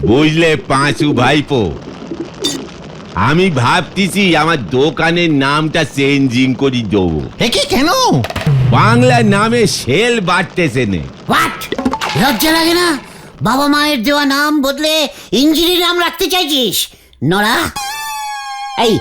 বুঝলে পাঁচু ভাইপো, আমি ভাবতেছি আমার দোকানের নামটা চেঞ্জিং করে দেবো। একে কেন? বাংলা নামে সেল বাড়তেছে নে। হোয়াট? লজ্জা লাগে না? বাবা মায়ের দেওয়া নাম বদলে ইঞ্জিরি নাম রাখতে চাইছিস? নড়া? এই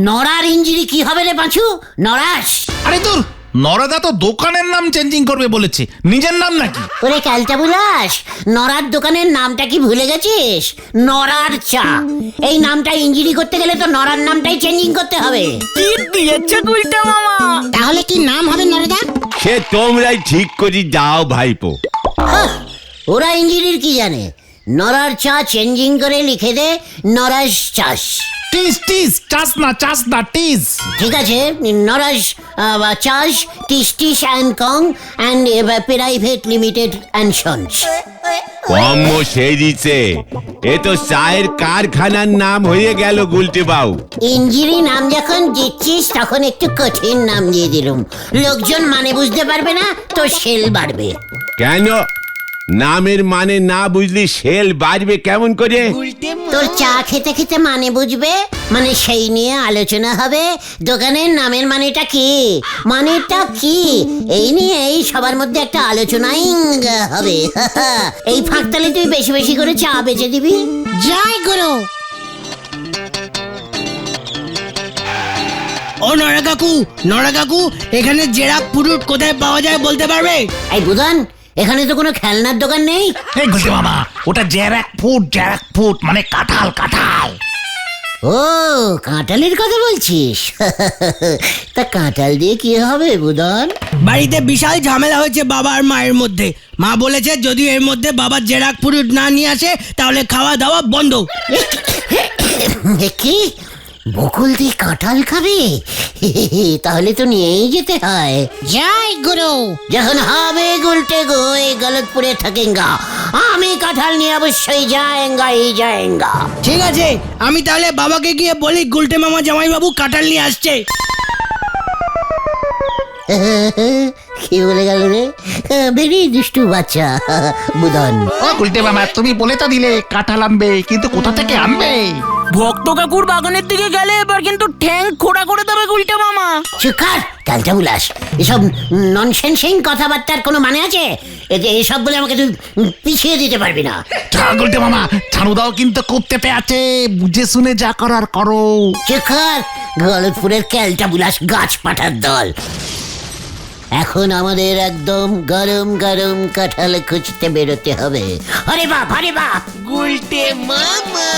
নড়ার ইঞ্জিরি কি হবে রে পাঁচু? নড়াস? আরে দূর, নরাদা তো দোকানের নাম চেঞ্জিং করবে বলেছে, নিজের নাম নাকি? ওরে ক্যালটা বুলাস, নড়ার দোকানের নামটা কি ভুলে গেছিস? নড়ার চা। এই নামটা ইঞ্জিরি করতে গেলে তো নড়ার নামটাই চেঞ্জিং করতে হবে। কি দিয়েছে গুলটা মামা? তাহলে কি নাম হবে নড়দা? সে তোমরাই ঠিক করে যাও ভাইপো। ওরা ইঞ্জিনিয়ার কি জানে? নড়ার চা চেঞ্জিং করে লিখে দে নরাস চাষ। টিস টিস, চাস না টিস। ঠিক আছে, নরাস চাষ টিস টিস অ্যান্ড কং and private limited and sons. কম সেরিছে, এ তো চায়ের কারখানার নাম হয়ে গেল গুলটে বাউ। ইঞ্জিরি নাম যখন দিচ্ছিস তখন একটু কঠিন নাম দিয়ে দিলুম, লোকজন মানে বুঝতে পারবে না, তো সেল বাড়বে। কেন? নামের মানে না বুঝলি সেল বাড়বে কেমন করে? তোর চা খেতে খেতে মানে বুঝবে, মানে সেই নিয়ে আলোচনা হবে। দোকানের নামের মানেটা কি, মানেটা কি, এই নিয়ে এই সবার মধ্যে একটা আলোচনাই হবে। এই ফাঁকতালে তুই বেশি বেশি করে চা বেচে দিবি। জয় গুরু। ও নড়া কাকু, এখানে জেরাক পুরুট কোথায় পাওয়া যায় বলতে পারবে? এই বুধন, এখানে তো কোনো খেলনার দোকান নেই। এই গুলটে মামা, ওটা জ্যারাক ফুট মানে কাঁঠাল। ও, কাঁঠালের কথা বলছিস? তা কাঁঠাল দিয়ে কি হবে বুধন? বাড়িতে বিশাল ঝামেলা হয়েছে বাবা আর মায়ের মধ্যে। মা বলেছে যদি এর মধ্যে বাবার জেরাক পুরুট না নিয়ে আসে তাহলে খাওয়া দাওয়া বন্ধ। কি বকুল দিয়ে কাঁঠাল খাবে? তাহলে তো নিয়েই যেতে হয়। জয় গুরু। যখন হবে গুলটে গোয় গলতপুরে থাকেঙ্গা, আমি কাঁঠাল নিয়ে অবশ্যই যায়েঙ্গা। ঠিক আছে, আমি তাহলে বাবাকে গিয়ে বলি গুলটে মামা জামাইবাবু কাঁঠাল নিয়ে আসছে। কি বলে গেল রে? বেরি দুষ্টু বাচ্চা বুধন। ও গুলটে মামা, তুমি বলে তো দিলে কাঁঠাল আনবে, কিন্তু কোথা থেকে আনবে? ভক্ত কাকুর বাগানের দিকে গেলে এবার কিন্তু ঠ্যাং খোড়া করে দেবে গুলটে মামা। চুকার কালটা বুলাস, এসব ননসেন্সিং কথাবার্তার কোনো মানে আছে? এসব বলে আমাকে তুই পিছিয়ে দিতে পারবি না। গুলটে মামা, ছানুদাও কিন্তু কুত্তেতে আছে, বুঝে শুনে যা করার করো। চুকার গলতপুরের ক্যালটা বুলাস গাছ পাঠার দল। এখন আমাদের একদম গরম গরম কাঁঠাল খুঁজতে বেরোতে হবে। আরে বাপ গুলটে মামা।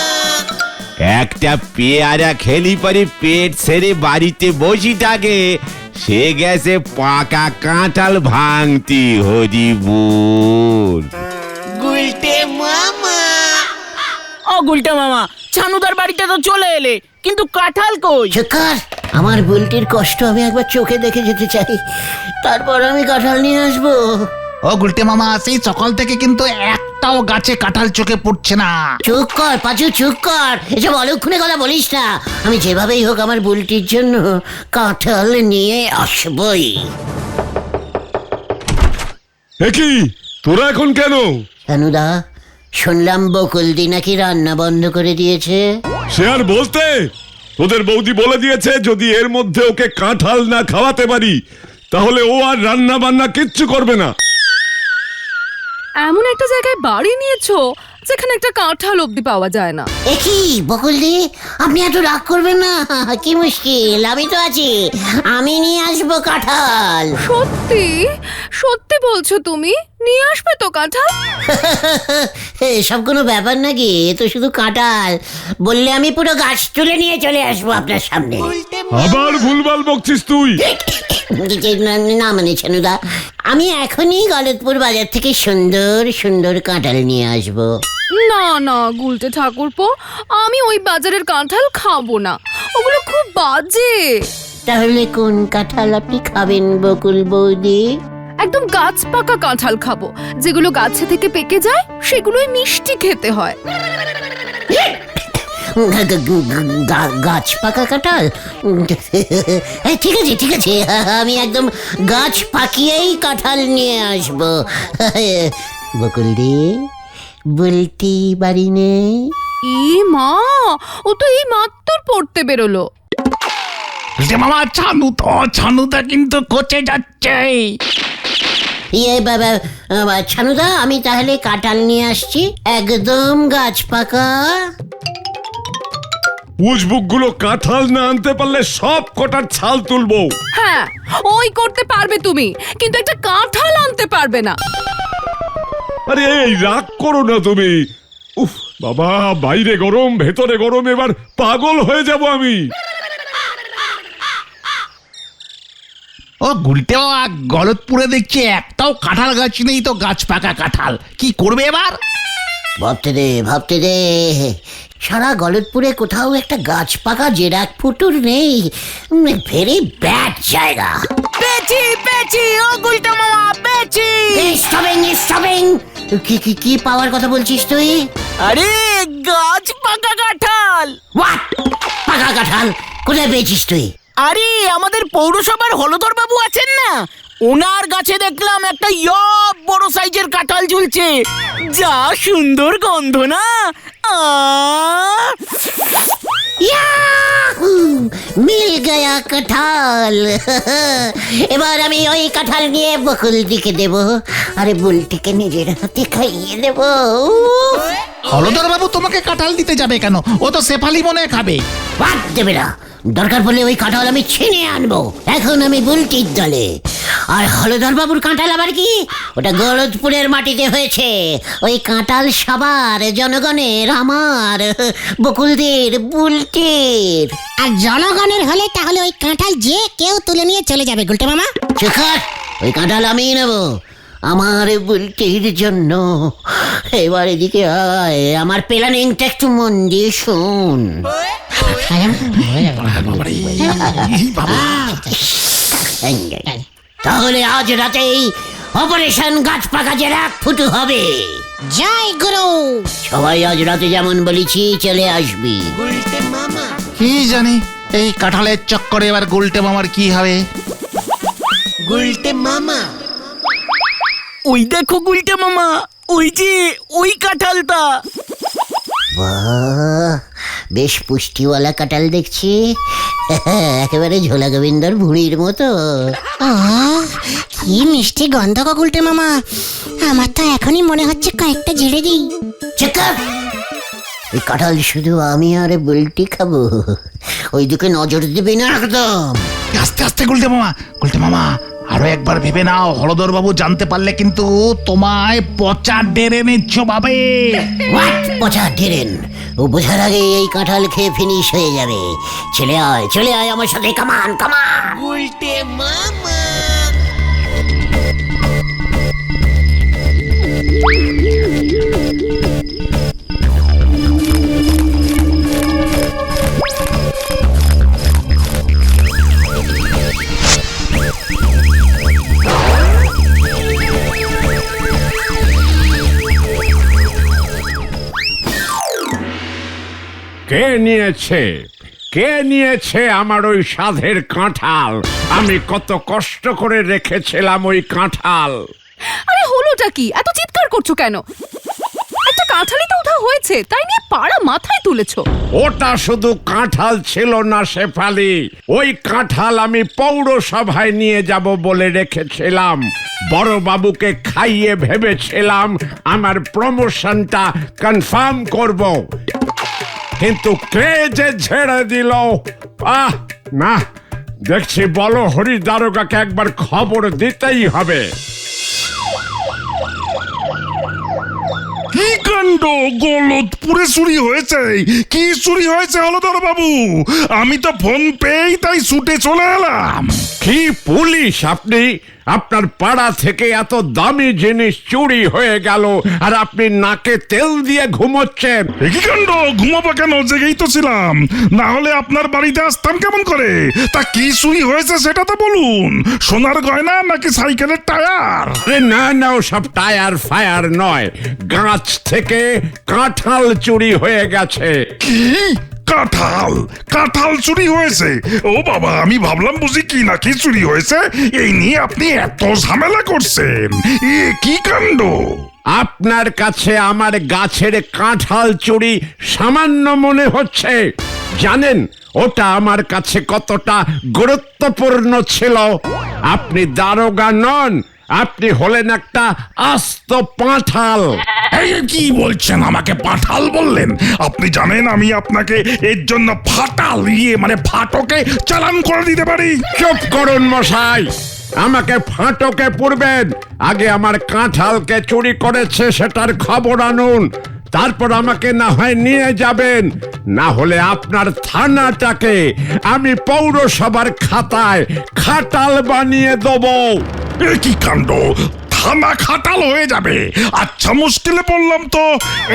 একটা পেয়ারা খেলি পরে পেট ছেড়ে বাড়িতে বসি থাকে, সে গেছে পাকা কাঁঠাল ভাঙতি। হরিবুল। ও গুলটে মামা, ছানুদার বাড়িতে তো চলে এলে, কিন্তু কাঁঠাল কই? চুকার, আমার বুলটির কষ্ট আমি একবার চোখে দেখে যেতে চাই, তারপর আমি কাঁঠাল নিয়ে আসবো। ও গুলটে মামা, সেই সকাল থেকে কিন্তু একটাও গাছে কাঁঠাল চোখে পড়ছে না। চুপ কর পাঁচু, চুপ কর, এসব অলক্ষণে কথা বলিস না। আমি যেভাবেই হোক আমার বুলটির জন্য কাঁঠাল নিয়ে আসবই। কি তোরা এখন কেন? সানুদা, শুনলাম বকুলদি নাকি রান্না বন্ধ করে দিয়েছে। সে আর বলতে, তোদের বৌদি বলে দিয়েছে যদি এর মধ্যে ওকে কাঁঠাল না খাওয়াতে পারি তাহলে ও আর রান্না বান্না কিচ্ছু করবে না। এমন একটা জায়গায় বাড়ি নিয়েছো যেখানে একটা কাঁঠাল অব্দি পাওয়া যায় না। একই বকুলদি, আপনি এত রাগ করবেন না, কি মুশকিল, আমি তো আছি, আমি নিয়ে আসবো কাঁঠাল। সত্যি সত্যি বলছো তুমি? নিয়ে আসবে তো কাঁঠাল? এসব কোনো ব্যাপার নাকি? এ তো শুধু কাঁঠাল, বললে আমি পুরো গাছ তুলে নিয়ে চলে আসবো আপনার সামনে। আবার ভুলভাল বকছিস তুই। না মানে ছানুদা, আমি এখনই গলতপুর বাজার থেকে সুন্দর সুন্দর কাঁঠাল নিয়ে আসবো। না না গুলটে ঠাকুরপো, আমি ওই বাজারের কাঁঠাল খাবো না, ওগুলো খুব বাজে। তাহলে কোন কাঁঠাল আপনি খাবেন বকুল বৌদি? একদম গাছ পাকা কাঁঠাল খাবো, যেগুলো গাছে থেকে পেকে যায়, সেগুলোই মিষ্টি খেতে হয়। গাছ পাকা কাঁঠাল? ঠিক আছে ঠিক আছে, আমি একদম গাছ পাকিয়েই কাঁঠাল নিয়ে আসবো। বকুলদি, বলতি বাড়ি নেই? মা, ও তো এই মাত্র পড়তে বেরোলো। গুলটে মামা, ছানুটা কিন্তু কোচে যাচ্ছে। বাবা, ছানুদা, আমি তাহলে কাঁঠাল নিয়ে আসছি, একদম গাছ পাকা। উজবুক গুলো কাঁঠাল না আনতে পারলে সব কটার ছাল তুলবো। হ্যাঁ, ওই করতে পারবে তুমি, কিন্তু একটা কাঁঠাল আনতে পারবে না। আরে এই রাগ করো না তুমি। উফ বাবা, বাইরে গরম ভেতরে গরম, এবার পাগল হয়ে যাব আমি। ও গুলটে মামা, গলতপুরে দেখছি একটাও কাঁঠাল গাছ নেই, তো গাছ পাকা কাঁঠাল কি করবে এবার? ভাবতে দে, সারা গলতপুরে কোথাও একটা গাছ পাকা জেরাক ফুটুর নেই। ভেরি ব্যাড জায়গা। পেয়েছি ও গুলটে মামা, পেয়েছি। স্টপিং। কি পাওয়ার কথা বলছিস তুই? আরে গাছ পাকা কাঁঠাল। হোয়াট? পাকা কাঁঠাল কোথায় পেয়েছিস তুই? আরে আমাদের পৌরসভার হলধর বাবু আছেন না, ওনার গাছে দেখলাম একটা বড় সাইজের কাঁঠাল ঝুলছে। যা সুন্দর গন্ধ না! ইয়াহু! মিল গয়া কাঁঠাল। এবার আমি ওই কাঁঠাল নিয়ে বকুলদিকে দেব, আরে বুলটিকে নিজের হাতে খাইয়ে দেব। হলধর বাবু তোমাকে কাঁঠাল দিতে যাবে কেন? ও তো শেফালি মনে খাবে। বাদ দেবে না, দরকার পড়লে ওই কাঁঠাল আমি ছিনিয়ে আনবো। এখন আমি বুলটির দলে। আর হলধর বাবুর কাঁঠাল আবার কি? ওটা গলতপুরের মাটিতে হয়েছে। ওই কাঁঠাল সবার, জনগণের, আমার, বকুলদের, বুলটির। আর জনগণের হলে তাহলে ওই কাঁঠাল যে কেউ তুলে নিয়ে চলে যাবে গুলটে মামা। চুকার, ওই কাঁঠাল আমিই নেব, আমার বুলটির জন্য। এবার এদিকে আয়, আমার প্ল্যানিংটা একটু মন দিয়ে শোন। তাহলে আজ রাতেই অপারেশন গাছ পাকা জেরাক ফুটু হবে। জয় গুরু। সবাই আজ রাতে যেমন বলেছি চলে আসবি। কি জানি এই কাঁঠালের চক্করে এবার গুলটে মামার কি হবে। ওই দেখো গুলটে মামা, ওই যে ওই কাঁঠালটা। বাহ, বেশ পুষ্টিওয়ালা কাঁঠাল দেখছি। একেবারে ঝোলা গোবিন্দর ভুঁড়ির মতো। কি মিষ্টি গন্ধ গো গুলটে মামা, আমার তো এখনই মনে হচ্ছে কয়েকটা ঝেড়ে দিই। চেকার, ওই কাঁঠাল শুধু আমি আর বুলটি খাবো, ওইদিকে নজর দিবি না একদম। আস্তে আস্তে গুলটে মামা, আরো একবার ভেবে নাও, হলধর বাবু জানতে পারলে কিন্তু তোমায় পচা ডেরে নিচ্ছ ভাবে। হোয়াট পচা ডেরেন? ও বোঝার আগে এই কাঁঠাল খেয়ে ফিনিশ হয়ে যাবে। চলে আয় আমার সাথে, কামান। উল্টে মামা। কে নিয়েছে আমার ওই সাধের কাঁঠাল? আমি কত কষ্ট করে রেখেছিলাম ওই কাঁঠাল। আরে হলোটা কি? এত চিৎকার করছো কেন? একটা কাঁঠালই তো উঠা হয়েছে, তাই নিয়ে পাড়া মাথায় তুলেছো। ওটা শুধু কাঁঠাল ছিল না শেফালি, ওই কাঁঠাল আমি পৌরসভায় নিয়ে যাব বলে রেখেছিলাম। বড় বাবুকে খাইয়ে ভেবেছিলাম আমার প্রমোশনটা কনফার্ম করব, কিন্তু কে যে ছেড়ে দিল। না, দেখছি বলো হরি দারোগাকে একবার খবর দিতেই হবে। কি কাণ্ড! গলতপুরে চুরি হয়েছে? কি চুরি হয়েছে হলধর বাবু? আমি তো ফোন পেয়েই তাই ছুটে চলে এলাম। কি পুলিশ আপনি? আপনার পাড়া থেকে এত দামি জিনিস চুরি হয়ে গেল আর আপনি নাকে তেল দিয়ে ঘুমোচ্ছেন। কি কাণ্ড, ঘুমাবো কেন? জেগেই তো ছিলাম, না হলে আপনার বাড়িতে আসতাম কেমন করে? তা কি চুরি হয়েছে সেটা তো বলুন। সোনার গয়না নাকি সাইকেলের টায়ার? আরে না না, ওসব টায়ার ফায়ার নয়, গাছ থেকে কাঁঠাল চুরি হয়ে গেছে। কি কাঁঠাল? কাঁঠাল চুরি হয়েছে? ও বাবা, আমি ভাবলাম বুঝি কি নাকি চুরি হয়েছে, এই নিয়ে আপনি এত ঝামেলা করছেন। এ কি কাণ্ড! আপনার কাছে আমার গাছের কাঁঠাল চুরি সামান্য মনে হচ্ছে? জানেন ওটা আমার কাছে কতটা গুরুত্বপূর্ণ ছিল? আপনি দারোগা নন, আপনি হলেন একটা আস্ত পাঁঠাল। এই কি বলছেন? আমাকে পাঠাল বললেন? আপনি জানেন আমি আপনাকে এর জন্য ফাটাল মানে ফাটকে চালান করে দিতে পারি। চুপ করুন মশাই, আমাকে ফাটকে পুরবেন, আগে আমার কাঁঠালকে চুরি করেছে সেটার খবর আনুন, তারপর আমাকে না হয় নিয়ে যাবেন, না হলে আপনার থানাটাকে আমি পৌরসভার খাতায় খাটাল বানিয়ে দেবো। এ কি কাণ্ড, থানা খাটাল হয়ে যাবে? আচ্ছা, মুশকিলে পড়লাম তো।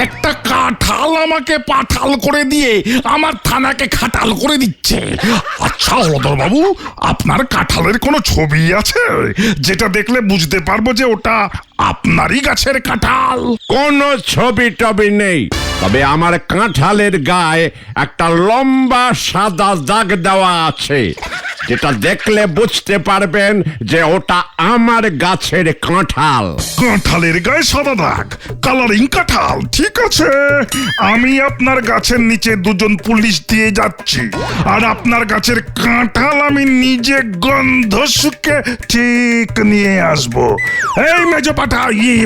একটা কাঁঠাল আমাকে পাঠাল করে দিয়ে আমার থানাকে খাটাল করে দিচ্ছে। আচ্ছা হলদর বাবু, আপনার কাঁঠালের কোনো ছবি আছে যেটা দেখলে বুঝতে পারবো যে ওটা আপনারই গাছের কাঁঠাল? কোনো ছবি টবি নেই, তবে আমার কাঁঠালের গায়ে একটা লম্বা সাদা দাগ দেওয়া আছে, যেটা দেখলে বুঝতে পারবেন যে ওটা আমার গাছের কাঁঠাল। কাঁঠালের গায়ে সাদা দাগ, কালারিং কাঁঠাল, ঠিক আছে। আমি আপনার গাছের নিচে দুজন পুলিশ দিয়ে যাচ্ছি, আর আপনার গাছের কাঁঠাল আমি নিজে গন্ধ শুকে ঠিক নিয়ে আসবো। এই মেজো পাঠা,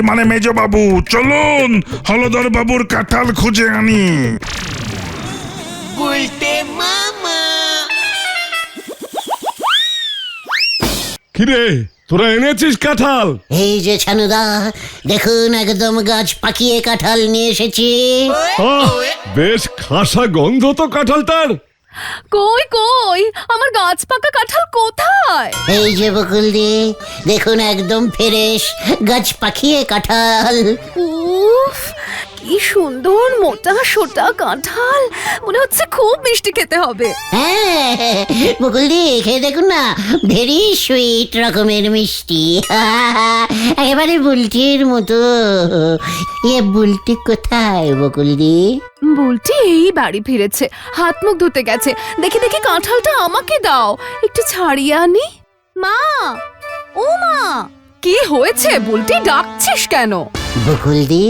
মানে মেজো বাবু, চলুন হলদর বাবুর কাঁঠাল খুঁজে আনি। কিরে, তোরা এনেছিস কাঁঠাল? এই যে ছানুদা, দেখুন একদম গাছ পাকিয়ে কাঁঠাল নিয়ে এসেছি। আহ, বেশ খাসা গন্ধ তো কাঁঠালটার। কই কই আমার গাছ পাকা কাঁঠাল কোথায়? এই যে বকুলদি, দেখুন একদম ফ্রেশ গাছ পাকিয়ে কাঁঠাল। উফ, কি সুন্দর মোটা সোটা কাঁঠাল, মনে হচ্ছে খুব মিষ্টি খেতে হবে। হ্যাঁ বকুলদি, খেয়ে দেখুন না, ভেরি সুইট রকমের মিষ্টি। একেবারে বুলটির মতো। বুলটি কোথায় বকুলদি? বুলটি এই বাড়ি ফিরেছে, হাত মুখ ধুতে গেছে। দেখি দেখি কাঁঠালটা আমাকে দাও, একটু ছাড়িয়ে আনি। মা, ও মা, কি হয়েছে? বুলটি ডাকছিস কেন? বকুলদি,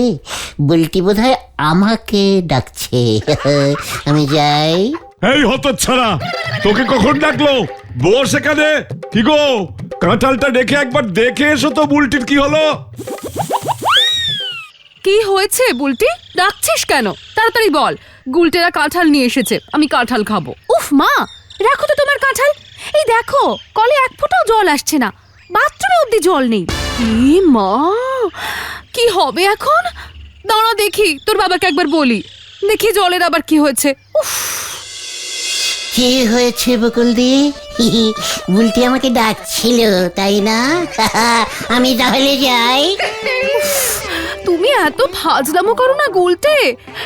বুলটি বোধহয় আমাকে ডাকছে। আমি যাই। এই হতচ্ছাড়া, তোকে কখন ডাকলো? বস এখানে। কি গো, কাঁঠালটা রেখে একবার দেখে এসো তো বুলটির কি হলো। কি হয়েছে বুলটি? ডাকছিস কেন? তাড়াতাড়ি বল। গুলটেরা কাঁঠাল নিয়ে এসেছে, আমি কাঁঠাল খাবো। উফ মা, রাখো তো তোমার কাঁঠাল। এই দেখো, কলে এক ফোঁটাও জল আসছে না, বাথরুমে অব্দি জল নেই। এ মা, কি হবে এখন? দাঁড়া দেখি, তোর বাবাকে একবার বলি, দেখি জলের আবার কি হয়েছে। উফ, কি হয়েছে বকুলদি? বুলটি আমাকে ডাকছিল, তাই না? আমি তাহলে যাই। তুমি এত ফাজলামো করো না গুলটে,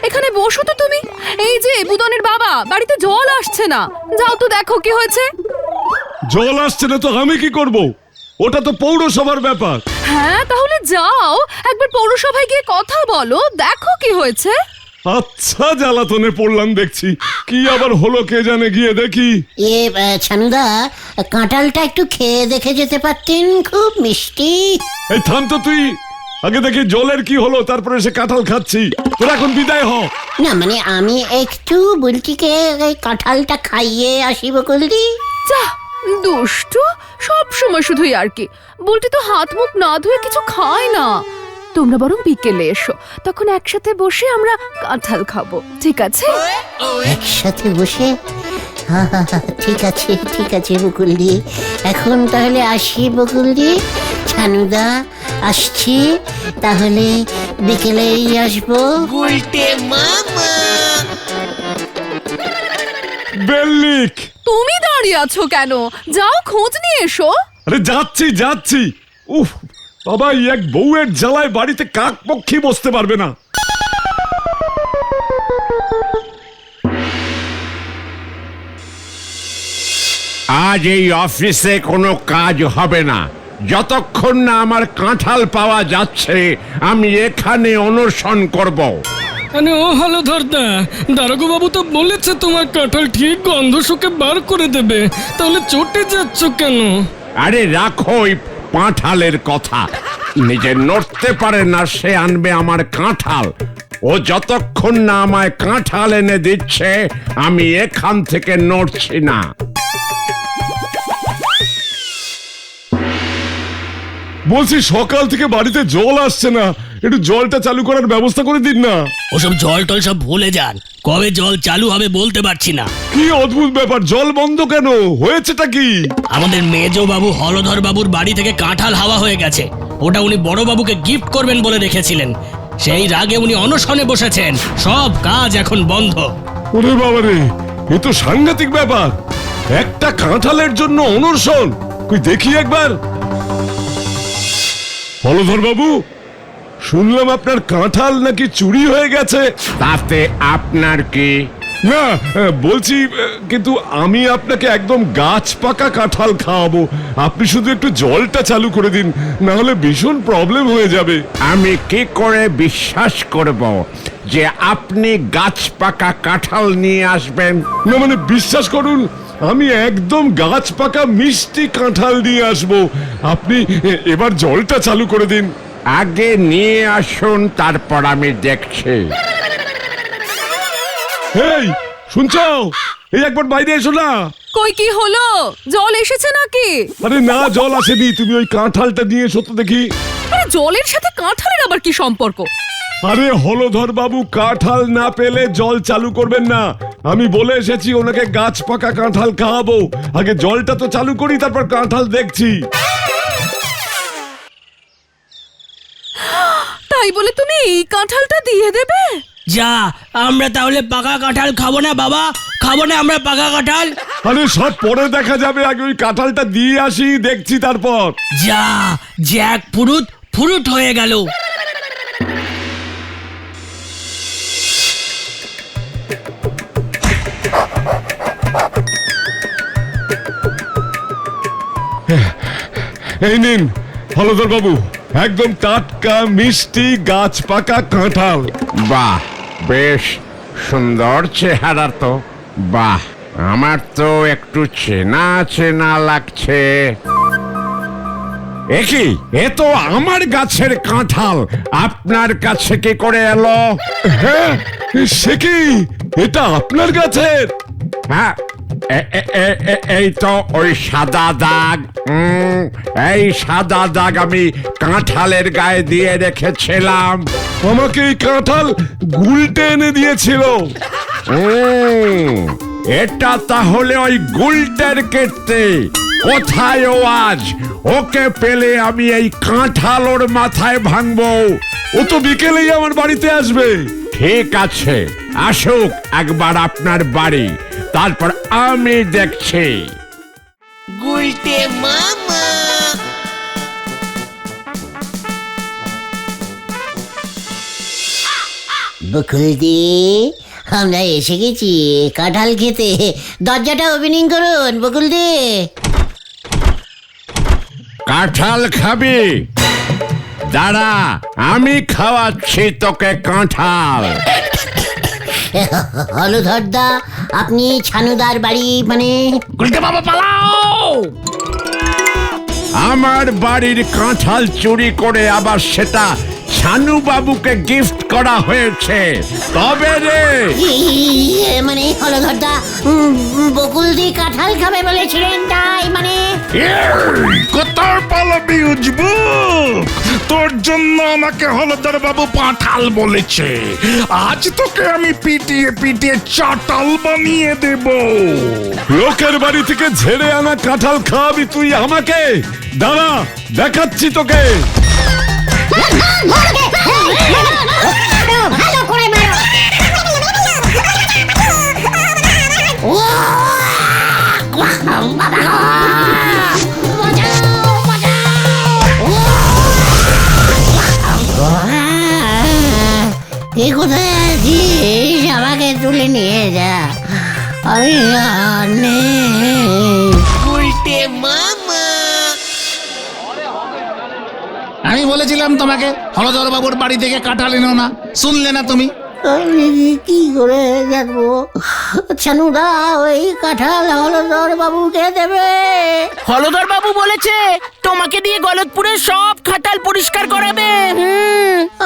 এখানে বসো তো তুমি। এই যে বুদনের বাবা, বাড়িতে জল আসছে না, যাও তো দেখো কি হয়েছে। জল আসছে না তো আমি কি করব? ওটা তো পৌরসভার ব্যাপার। হ্যাঁ, তাহলে যাও একবার পৌরসভায় গিয়ে কথা বলো, দেখো কি হয়েছে। আচ্ছা, জ্বালাতনে পড়লাম দেখছি। কি আবার হলো কে জানে, গিয়ে দেখি। ছানুদা, কাঁঠালটা একটু খেয়ে দেখে যেতে পারতেন, খুব মিষ্টি। এই থাম তো তুই, আগে দেখি জলের কি হলো, তারপরে সে কাঁঠাল খাচ্ছি। তোর এখন বিদায় হ। না মানে আমি একটু বুলটিকে এই কাঁঠালটা খাইয়ে আসি বকুলদি। যা দুষ্টু, সব সময় শুধুই আর কি। বলতে তো হাত মুখ না ধুয়ে কিছু খায় না। তোমরা বরং বিকেলে এসো, তখন একসাথে বসে আমরা কাঁঠাল খাবো, ঠিক আছে? একসাথে বসে? ঠিক আছে ঠিক আছে বকুলদি, এখন তাহলে আসি বকুলদি। ছানুদা, আসছি তাহলে, বিকেলেই আসবো। বেল্লিক, তুমি দাঁড়িয়ে আছো কেন? যাও খোঁজ নিয়ে এসো। আরে যাচ্ছি যাচ্ছি, উফ বাবা, এই এক বউয়ের জ্বালায় বাড়িতে কাক পক্ষী বসতে পারবে না। আজ এই অফিসে কোনো কাজ হবে না যতক্ষণ না আমার কাঁঠাল পাওয়া যাচ্ছে। আমি এখানে অনশন করব। মানে ও হলধরদা, দারোগা বাবু তো বলেছে তোমার কাঁঠাল ঠিক গন্ধ শুকে বার করে দেবে, তাহলে চটে যাচ্ছ কেন? আরে রাখো ওই পাঁঠালের কথা। নিজে নড়তে পারে না সে আনবে আমার কাঁঠাল। ও যতক্ষণ না আমায় কাঁঠাল এনে দিচ্ছে আমি এখান থেকে নড়ছি না। বলছি সকাল থেকে বাড়িতে জল আসছে না, একটু জলটা চালু করার ব্যবস্থা করে দিন না। ওসব জল টল সব ভুলে যান, কবে জল চালু হবে বলতে পারছি না। কি অদ্ভুত ব্যাপার, জল বন্ধ কেন? হয়েছেটা কি? আমাদের মেজ বাবু হলধর বাবুর বাড়ি থেকে কাঁঠাল হাওয়া হয়ে গেছে। ওটা উনি বড় বাবুকে গিফট করবেন বলে রেখেছিলেন, সেই রাগে উনি অনশনে বসেছেন। সব কাজ এখন বন্ধ। ওরে বাবারে, এ তো সাংঘাতিক ব্যাপার। একটা কাঁঠালের জন্য অনশন? কই দেখি একবার। হলধর বাবু, শুনলাম আপনার কাঁঠাল নাকি চুরি হয়ে গেছে। তাতে আপনার কি? না, বলছি কিন্তু আমি আপনাকে একদম গাছ পাকা কাঁঠাল খাওয়াবো। আপনি শুধু একটু জলটা চালু করে দিন, না হলে ভীষণ প্রবলেম হয়ে যাবে। আমি কি করে বিশ্বাস করব যে আপনি গাছ পাকা কাঁঠাল নিয়ে আসবেন? না মানে বিশ্বাস করুন, আমি একদম গাছ পাকা মিষ্টি কাঁঠাল নিয়ে আসবো। আপনি এবার জলটা চালু করে দিন। আগে নিয়ে আসুন, তারপর আমি দেখছি। এই শুনছো, এই একবার বাইরে এসো না। কই কি হলো? জল এসেছে নাকি? আরে না, জল আসেনি, তুমি ওই কাঁঠালটা নিয়ে এসো তো দেখি। আরে জলের সাথে কাঁঠালের আবার কি সম্পর্ক? আরে হলধর বাবু কাঁঠাল না পেলে জল চালু করবেন না। আমি বলে এসেছি ওনাকে গাছ পাকা কাঁঠাল খাওয়াবো। আগে জলটা তো চালু করি, তারপর কাঁঠাল দেখছি। তাই বলে তুমি এই কাঁঠালটা দিয়ে দেবে? যা, আমরা তাহলে পাকা কাঁঠাল খাবো না বাবা, খাবো না আমরা পাকা কাঁঠাল। আরে সব পরে দেখা যাবে, আগে ওই কাঁঠালটা দিয়ে আসি, দেখছি তারপর। যা, জ্যাক ফুরুট ফুরুট হয়ে গেল। এই নিন হলধর বাবু, একদম টাটকা মিষ্টি গাছ পাকা কাঁঠাল। বাহ, বেশ সুন্দর চেহারা তো। বাহ, আমার তো একটু চেনা চেনা লাগছে। একই, এ তো আমার গাছের কাঁঠাল, আপনার কাছে কি করে এলো? হ্যাঁ, সে কি, এটা আপনার গাছের? হ্যাঁ, এই তো ওই সাদা দাগ। এই সাদা দাগ আমি কাঁঠালের গায়ে দিয়ে রেখেছিলাম। আমাকে এই কাঁঠাল গুলটে এনে দিয়েছিল। এটা তাহলে ওই গুলটের কীর্তি। কোথায় ও আজ? ওকে পেলে আমি এই কাঁঠাল ওর মাথায় ভাঙবো। ও তো বিকেলেই আমার বাড়িতে আসবে। ঠিক আছে, আসুক একবার আপনার বাড়ি, তারপর আমি দেখছি। গুলটে মামা। বকুলদি, আমরা এসে গেছি কাঁঠাল খেতে। দরজাটা ওপেনিং করুন বকুলদি। কাঁঠাল খাবি? দাঁড়া, আমি খাওয়াচ্ছি তোকে কাঁঠাল। হলধরদা, আপনি ছানুদার বাড়ি মানে? গুলটে বাবা পালাও! আমার বাড়ির কাঁঠাল চুরি করে আবার সেটা ছানু বাবুকে গিফট করা হয়েছে, তবে রে। মানে হলধরদা, বকুলদি কাঁঠাল খাবে বলেছিলেন, তাই মানে? কোথায় পালাবি উজবুক? তোর জন্য আমাকে হলধর বাবু পাঁঠাল বলেছে। আজ তোকে আমি পিটিয়ে পিটিয়ে চাটাল বানিয়ে দেব। লোকের বাড়ি থেকে ঝেড়ে আনা কাঁঠাল খাওয়াবি তুই আমাকে? দাঁড়া, দেখাচ্ছি তোকে। ভালো করে মারো। বাবা গো! বাঁচাও, বাঁচাও! কে কোথায় আছিস আমাকে তুলে নিয়ে যা, আমি আর নেই। আমি বলেছিলাম তোমাকে হলধর বাবুর বাড়ি থেকে কাঁঠাল এনো না, শুনলে না তুমি? আমি কি করে জানবো ছানুদা ওই কাঁঠাল হলদর বাবুকে দেবে? হলধর বাবু বলেছে তোমাকে দিয়ে গলতপুরের সব খাটাল পরিষ্কার করাবে।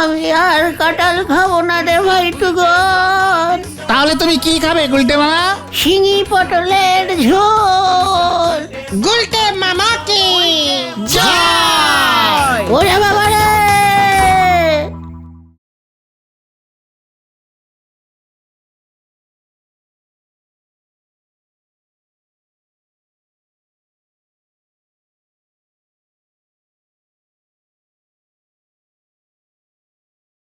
আমি আর কাঁঠাল খাবো না রে ভাইটুগন। তাহলে তুমি কি খাবে গুলটে মামা? শিঙি পটলের ঝোল। গুলটে মামা কি